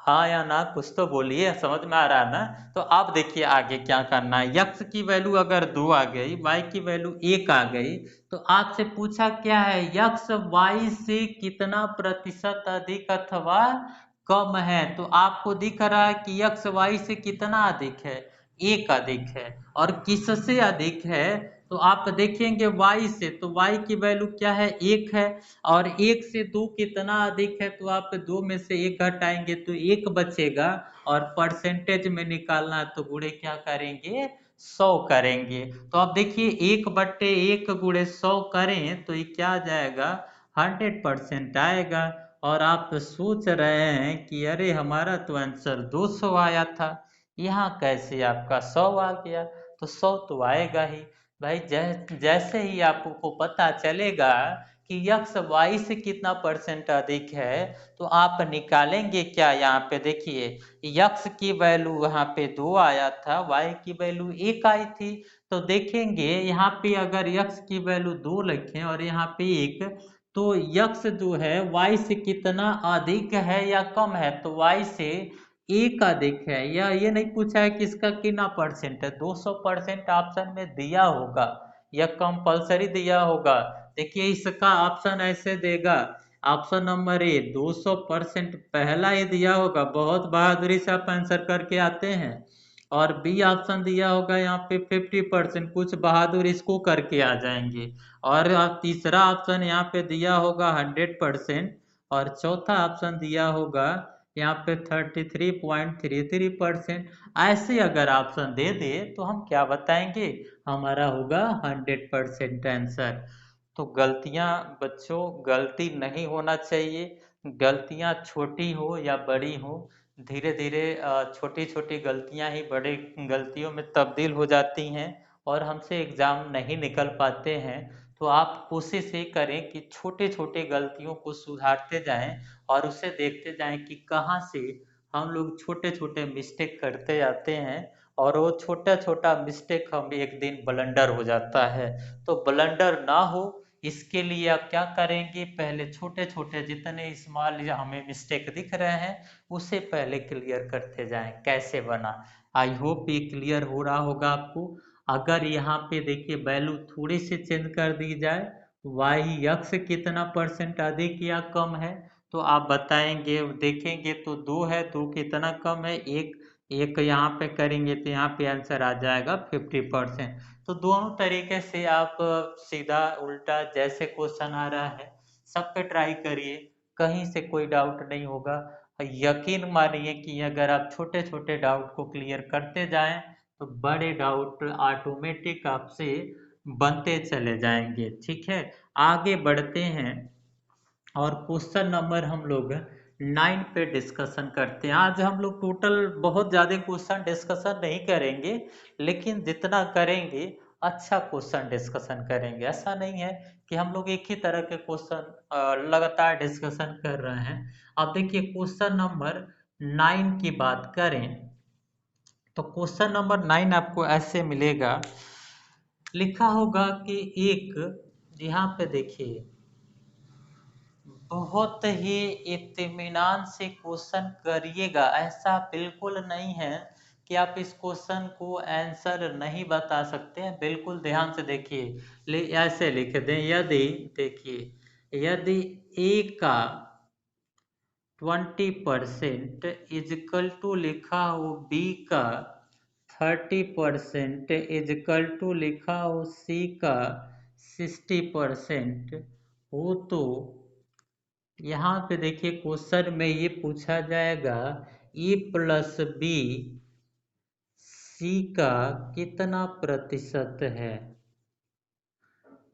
[SPEAKER 1] हाँ या ना, कुछ तो बोलिए, समझ में आ रहा है ना। तो अब देखिए आगे क्या करना है। यक्स की वैल्यू अगर 2 आ गई, वाई की वैल्यू 1 आ गई, तो आपसे पूछा क्या है, यक्स वाई से कितना प्रतिशत अधिक अथवा कम है। तो आपको दिख रहा है कि यक्स वाई से कितना अधिक है, 1 अधिक है। और किससे अधिक है, तो आप देखेंगे y से, तो y की वैल्यू क्या है, 1 है। और 1 से 2 कितना अधिक है, तो आप 2 में से 1 घटाएंगे तो 1 बचेगा। और परसेंटेज में निकालना है तो गुणे क्या करेंगे, 100 करेंगे। तो अब देखिए 1/1 गुणे 100 करें तो ये क्या आ जाएगा, 100% आएगा। और आप सोच रहे हैं कि अरे हमारा तो आंसर 200 आया था, यहाँ कैसे आपका 100 आ गया। तो 100 तो आएगा ही भाई। जैसे ही आपको पता चलेगा कि यक्स वाई से कितना परसेंट अधिक है, तो आप निकालेंगे क्या, यहाँ पे देखिए यक्स की वैल्यू यहाँ पे 2 आया था, वाई की वैल्यू 1 आई थी। तो देखेंगे यहाँ पे अगर यक्स की वैल्यू 2 लिखें और यहाँ पे 1, तो यक्स जो है वाई से कितना अधिक है या कम है, तो वाई से 1 अधिक है। या ये नहीं पूछा है कि इसका कितना परसेंट है, 200% ऑप्शन में दिया होगा या कंपलसरी दिया होगा। देखिए इसका ऑप्शन ऐसे देगा, ऑप्शन नंबर ए 200% पहला ही दिया होगा, बहुत बहादुरी से आप आंसर करके आते हैं। और बी ऑप्शन दिया होगा यहाँ पे 50%, कुछ बहादुर इसको करके आ जाएंगे। और तीसरा ऑप्शन यहाँ पे दिया होगा 100%। और चौथा ऑप्शन दिया होगा यहाँ पे 33.33%। ऐसे अगर ऑप्शन दे दे तो हम क्या बताएंगे, हमारा होगा 100% आंसर। तो गलतियां बच्चों, गलती नहीं होना चाहिए। गलतियां छोटी हो या बड़ी हो, धीरे धीरे छोटी छोटी गलतियां ही बड़ी गलतियों में तब्दील हो जाती हैं और हमसे एग्जाम नहीं निकल पाते हैं। तो आप कोशिश ये करें कि छोटे छोटे गलतियों को सुधारते जाएं और उसे देखते जाएं कि कहाँ से हम लोग छोटे छोटे मिस्टेक करते जाते हैं और वो छोटा छोटा मिस्टेक हम एक दिन ब्लंडर हो जाता है। तो ब्लंडर ना हो, इसके लिए आप क्या करेंगे, पहले छोटे छोटे जितने स्मॉल हमें मिस्टेक दिख रहे हैं उसे पहले क्लियर करते जाएं। कैसे बना, आई होप ये क्लियर हो रहा होगा आपको। अगर यहाँ पे देखिए वैल्यू थोड़ी सी चेंज कर दी जाए, वाई यक्स कितना परसेंट अधिक या कम है, तो आप बताएंगे, देखेंगे तो 2 है, 2 कितना कम है, एक एक यहाँ पे करेंगे तो यहाँ पे आंसर आ जाएगा 50%। तो दोनों तरीके से आप सीधा उल्टा जैसे क्वेश्चन आ रहा है सब पे ट्राई करिए, कहीं से कोई डाउट नहीं होगा। यकीन मानिए कि अगर आप छोटे छोटे डाउट को क्लियर करते जाएं तो बड़े डाउट ऑटोमेटिक आपसे बनते चले जाएंगे। ठीक है, आगे बढ़ते हैं और क्वेश्चन नंबर हम लोग 9 पे डिस्कशन करते हैं। आज हम लोग टोटल बहुत ज़्यादा क्वेश्चन डिस्कशन नहीं करेंगे, लेकिन जितना करेंगे अच्छा क्वेश्चन डिस्कशन करेंगे। ऐसा नहीं है कि हम लोग एक ही तरह के क्वेश्चन लगातार डिस्कशन कर रहे हैं। अब देखिए क्वेश्चन नंबर 9 की बात करें तो क्वेश्चन नंबर 9 आपको ऐसे मिलेगा, लिखा होगा कि एक, यहाँ पे देखिए बहुत ही इत्मीनान से क्वेश्चन करिएगा, ऐसा बिल्कुल नहीं है कि आप इस क्वेश्चन को आंसर नहीं बता सकते हैं। बिल्कुल ध्यान से देखिए, ऐसे लिख दें, यदि देखिए यदि ए का 20% इजकल टू लिखा हो बी का 30% इजकल टू लिखा हो सी का 60% हो, तो यहाँ पे देखिए क्वेश्चन में ये पूछा जाएगा ए प्लस बी सी का कितना प्रतिशत है,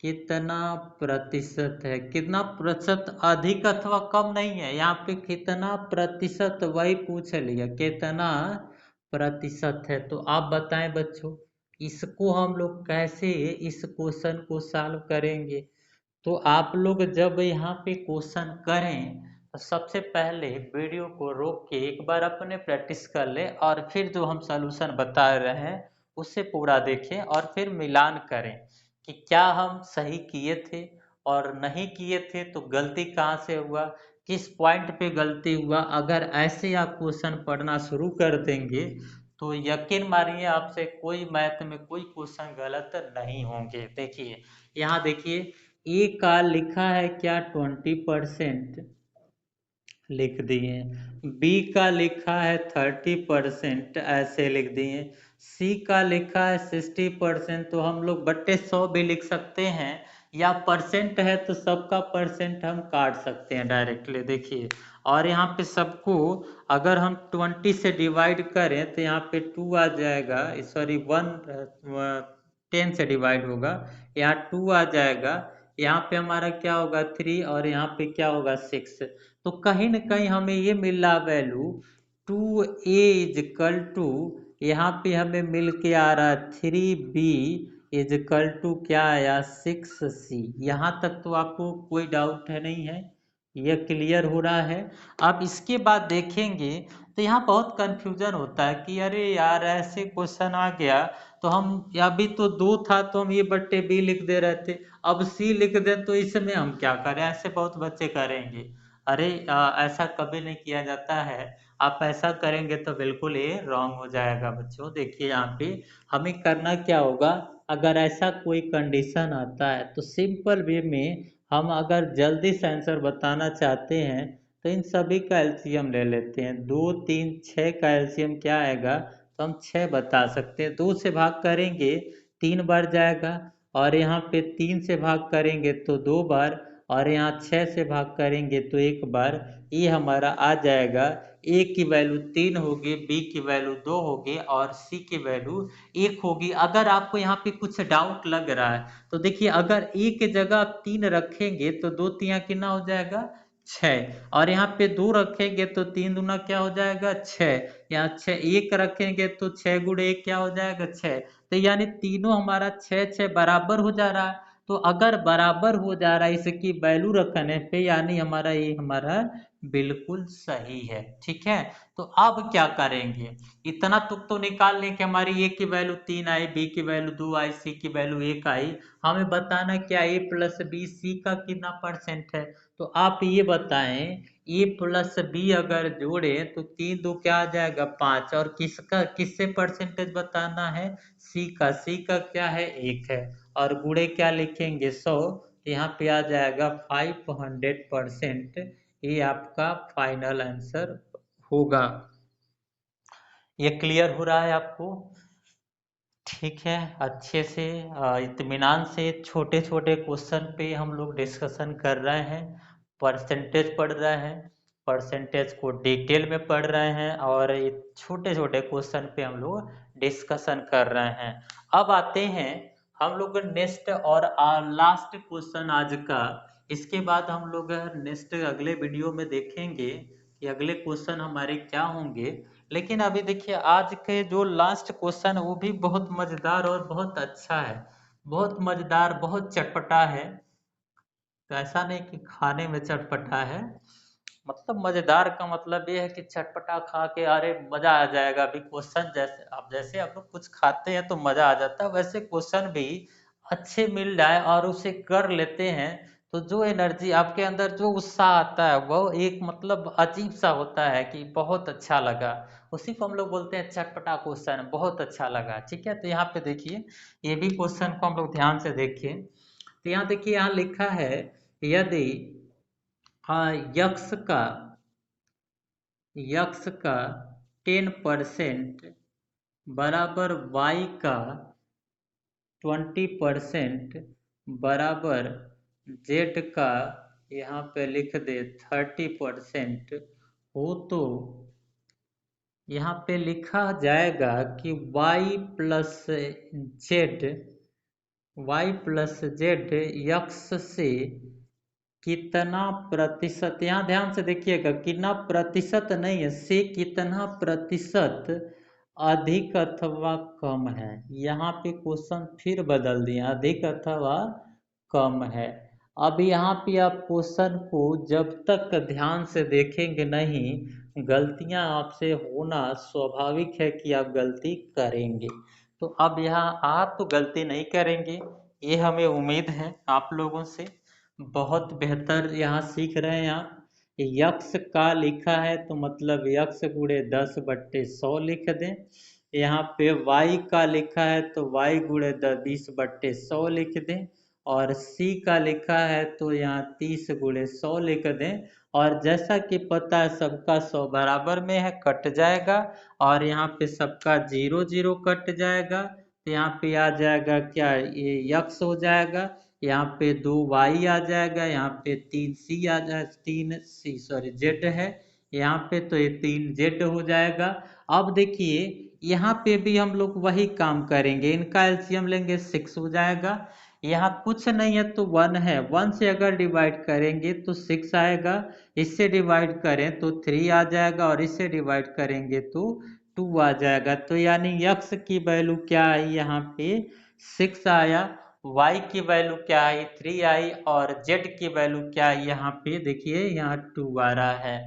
[SPEAKER 1] कितना प्रतिशत है, कितना प्रतिशत अधिक अथवा कम नहीं है, यहाँ पे कितना प्रतिशत वही पूछ लिया, कितना प्रतिशत है। तो आप बताएं बच्चों, इसको हम लोग कैसे इस क्वेश्चन को सॉल्व करेंगे। तो आप लोग जब यहाँ पे क्वेश्चन करें तो सबसे पहले वीडियो को रोक के एक बार अपने प्रैक्टिस कर ले और फिर जो हम सॉल्यूशन बता रहे हैं उसे पूरा देखें और फिर मिलान करें कि क्या हम सही किए थे और नहीं किए थे तो गलती कहाँ से हुआ, किस पॉइंट पे गलती हुआ, अगर ऐसे आप क्वेश्चन पढ़ना शुरू कर देंगे तो यकीन मानिए आपसे कोई मैथ में कोई क्वेश्चन गलत नहीं होंगे। देखिए यहाँ देखिए, ए का लिखा है क्या 20% लिख दिए, बी का लिखा है 30% ऐसे लिख दिए, सी का लिखा है 60%, तो हम लोग बट्टे 100 भी लिख सकते हैं, या परसेंट है तो सबका परसेंट हम काट सकते हैं डायरेक्टली। देखिए और यहाँ पे सबको अगर हम 20 से डिवाइड करें तो यहाँ पे 2 आ जाएगा, सॉरी 10 से डिवाइड होगा, यहाँ 2 आ जाएगा, यहाँ पे हमारा क्या होगा 3 और यहाँ पे क्या होगा 6। तो कहीं ना कहीं हमें ये मिल रहा वैल्यू 2a इजकल टू, यहाँ पे हमें मिल के आ रहा 3b इजकल टू क्या आया 6c। यहाँ तक तो आपको कोई डाउट है नहीं है, ये क्लियर हो रहा है। अब इसके बाद देखेंगे तो यहाँ बहुत कंफ्यूजन होता है कि अरे यार ऐसे क्वेश्चन आ गया तो हम, अभी तो 2 था तो हम ये बट्टे बी लिख दे रहे थे, अब सी लिख दें तो इसमें हम क्या करें, ऐसे बहुत बच्चे करेंगे। अरे ऐसा कभी नहीं किया जाता है, आप ऐसा करेंगे तो बिल्कुल ये रॉन्ग हो जाएगा बच्चों। देखिए यहाँ पे हमें करना क्या होगा, अगर ऐसा कोई कंडीशन आता है तो सिंपल वे में हम अगर जल्दी से आंसर बताना चाहते हैं तो इन सभी का एलसीएम ले लेते हैं। 2 3 6 का एलसीएम क्या आएगा, तो हम 6 बता सकते हैं। 2 से भाग करेंगे 3 बार जाएगा, और यहाँ पे 3 से भाग करेंगे तो 2 बार, और यहाँ 6 से भाग करेंगे तो 1 बार। ये हमारा आ जाएगा, ए की वैल्यू 3 होगी, बी की वैल्यू 2 होगी और सी की वैल्यू 1 होगी। अगर आपको यहाँ पे कुछ डाउट लग रहा है तो देखिए, अगर ए की जगह आप 3 रखेंगे तो 2 तिया कितना हो जाएगा 6, और यहाँ पे 2 रखेंगे तो 3 दूना क्या हो जाएगा 6, यहाँ 6 1 रखेंगे तो 6 गुणे 1 क्या हो जाएगा 6। तो यानी तीनों हमारा 6 6 बराबर हो जा रहा है। तो अगर बराबर हो जा रहा है इसकी वैल्यू रखने पे, यानी हमारा ये हमारा बिल्कुल सही है। ठीक है, तो अब क्या करेंगे, इतना तुक तो निकाल लें कि हमारी ए की वैल्यू 3 आई, बी की वैल्यू 2 आई, सी की वैल्यू 1 आई। हमें बताना क्या ए प्लस बी सी का कितना परसेंट है। तो आप ये बताएं, ए प्लस बी अगर जोड़े तो 3 दो क्या आ जाएगा 5, और किसका किससे परसेंटेज बताना है, सी का। सी का क्या है 1 है, और गुणे क्या लिखेंगे 100, तो यहाँ पे आ जाएगा 500%। ये आपका फाइनल आंसर होगा। ये क्लियर हो रहा है आपको? ठीक है, अच्छे से इत्मीनान से छोटे छोटे क्वेश्चन पे हम लोग डिस्कशन कर रहे हैं, परसेंटेज पढ़ रहे हैं, परसेंटेज को डिटेल में पढ़ रहे हैं, और छोटे छोटे क्वेश्चन पे हम लोग डिस्कशन कर रहे हैं। अब आते हैं हम लोग नेक्स्ट और लास्ट क्वेश्चन आज का। इसके बाद हम लोग नेक्स्ट अगले वीडियो में देखेंगे कि अगले क्वेश्चन हमारे क्या होंगे। लेकिन अभी देखिए आज के जो लास्ट क्वेश्चन वो भी बहुत मजेदार और बहुत अच्छा है, बहुत मजेदार, बहुत चटपटा है। तो ऐसा नहीं कि खाने में चटपटा है, मतलब मजेदार का मतलब ये है कि चटपटा खा के अरे मजा आ जाएगा। अभी क्वेश्चन जैसे आप लोग कुछ खाते हैं तो मजा आ जाता है, वैसे क्वेश्चन भी अच्छे मिल जाए और उसे कर लेते हैं तो जो एनर्जी आपके अंदर, जो उत्साह आता है वो एक मतलब अजीब सा होता है कि बहुत अच्छा लगा। उसी को हम लोग बोलते हैं चटपटा क्वेश्चन, बहुत अच्छा लगा। ठीक है, तो यहाँ पे देखिए ये भी क्वेश्चन को हम लोग ध्यान से देखिए। तो यहाँ देखिए, यहाँ लिखा है यदि यक्ष का यक्ष का 10% बराबर वाई का 20% बराबर जेड का, यहाँ पे लिख दे 30% हो, तो यहाँ पे लिखा जाएगा कि जेड वाई प्लस जेड यक्ष से कितना प्रतिशत, यहाँ ध्यान से देखिएगा, कितना प्रतिशत नहीं है, से कितना प्रतिशत अधिक अथवा कम है। यहाँ पे क्वेश्चन फिर बदल दिए, अधिक अथवा कम है। अब यहाँ पे आप क्वेश्चन को जब तक ध्यान से देखेंगे नहीं, गलतियाँ आपसे होना स्वाभाविक है कि आप गलती करेंगे। तो अब यहाँ आप तो गलती नहीं करेंगे, ये हमें उम्मीद है आप लोगों से। बहुत बेहतर यहाँ सीख रहे हैं आप। यक्स का लिखा है तो मतलब यक्स गुणे 10/100 लिख दें। यहाँ पे वाई का लिखा है तो वाई गुणे 20/100 लिख दें। और सी का लिखा है तो यहाँ 30 गुणे 100 लिख दें। और जैसा कि पता है सबका 100 बराबर में है, कट जाएगा। और यहाँ पे सबका 0 0 कट जाएगा, तो यहाँ पे आ जाएगा क्या, ये यक्स हो जाएगा। यहाँ पे 2 y आ जाएगा, यहाँ पे 3c आ जाए, 3c सॉरी जेड है यहाँ पे, तो ये 3z हो जाएगा। अब देखिए यहाँ पे भी हम लोग वही काम करेंगे, इनका एलसीएम लेंगे 6 हो जाएगा। यहाँ कुछ नहीं है तो 1 है, 1 से अगर डिवाइड करेंगे तो 6 आएगा, इससे डिवाइड करें तो 3 आ जाएगा, और इससे डिवाइड करेंगे तो 2 आ जाएगा। तो यानी यक्स की वैल्यू क्या आई यहाँ पे 6 आया, y की वैल्यू क्या आई 3 आई, और z की वैल्यू क्या आई यहाँ पे देखिए यहाँ 2 आ रहा है।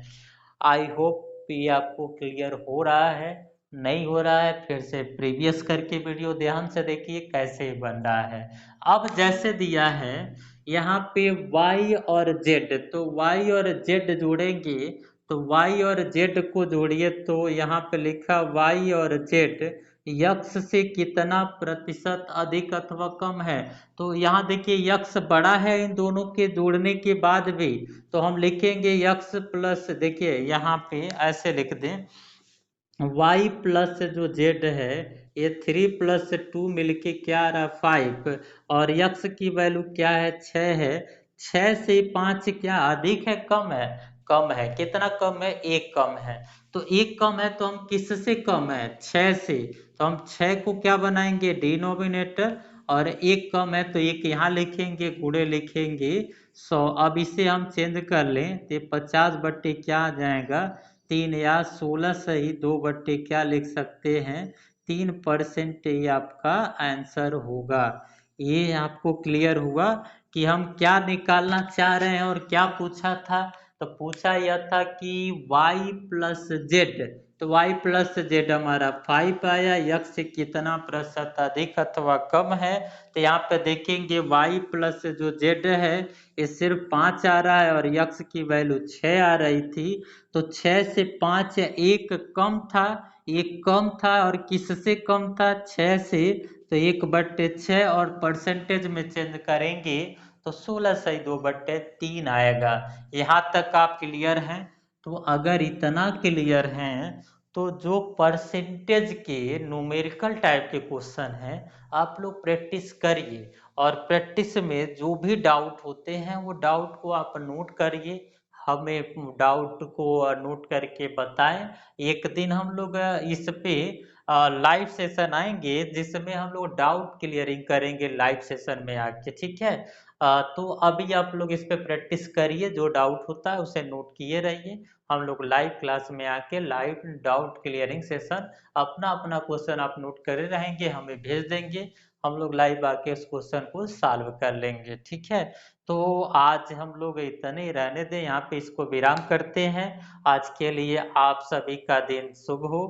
[SPEAKER 1] आई होप ये आपको क्लियर हो रहा है। नहीं हो रहा है फिर से प्रीवियस करके वीडियो ध्यान से देखिए कैसे बन रहा है। अब जैसे दिया है यहाँ पे y और z, तो y और z जोड़ेंगे, तो y और z को जोड़िए, तो यहाँ पे लिखा y और z यक्स से कितना प्रतिशत अधिक अथवा कम है। तो यहाँ देखिए यक्स बड़ा है इन दोनों के जोड़ने के बाद भी, तो हम लिखेंगे यक्स प्लस, देखिए यहाँ पे ऐसे लिख दें y प्लस जो z है ये 3 + 2 मिलके क्या आ रहा है 5, और यक्स की वैल्यू क्या है 6 है। 6 से 5 क्या अधिक है कम है, कम है। कितना कम है, 1 कम है। तो 1 कम है तो हम किससे कम है 6 से, तो हम 6 को क्या बनाएंगे डिनोमिनेटर, और 1 कम है तो 1 यहाँ लिखेंगे, गुणे लिखेंगे 100। अब इसे हम चेंज कर लें तो 50 क्या आ जाएगा 3, या 16 से ही 2 क्या लिख सकते हैं 3%, ये आपका आंसर होगा। ये आपको क्लियर हुआ कि हम क्या निकालना चाह रहे हैं और क्या पूछा था। तो पूछा यह था कि y प्लस जेड, तो y प्लस जेड हमारा 5 आया, यक्स से कितना प्रतिशत अधिक अथवा कम है। तो यहाँ पे देखेंगे y प्लस जो जेड है ये सिर्फ 5 आ रहा है, और यक्स की वैल्यू 6 आ रही थी। तो 6 से 5 1 कम था, 1 कम था, और किससे कम था 6 से, तो 1/6, और परसेंटेज में चेंज करेंगे तो 16 से 2/3 आएगा। यहाँ तक आप क्लियर हैं। तो अगर इतना क्लियर हैं तो जो परसेंटेज के न्यूमेरिकल टाइप के क्वेश्चन हैं आप लोग प्रैक्टिस करिए, और प्रैक्टिस में जो भी डाउट होते हैं वो डाउट को आप नोट करिए, हमें डाउट को नोट करके बताएं। एक दिन हम लोग इस पे लाइव सेशन आएंगे जिसमें हम लोग डाउट क्लियरिंग करेंगे लाइव सेशन में आके, ठीक है। तो अभी आप लोग इस पे प्रैक्टिस करिए, जो डाउट होता है उसे नोट किए रहिए। हम लोग लाइव क्लास में आके लाइव डाउट क्लियरिंग सेशन अपना अपना क्वेश्चन आप नोट करे रहेंगे, हमें भेज देंगे, हम लोग लाइव आके उस क्वेश्चन को सॉल्व कर लेंगे, ठीक है। तो आज हम लोग इतने ही रहने दें, यहाँ पे इसको विराम करते हैं। आज के लिए आप सभी का दिन शुभ हो।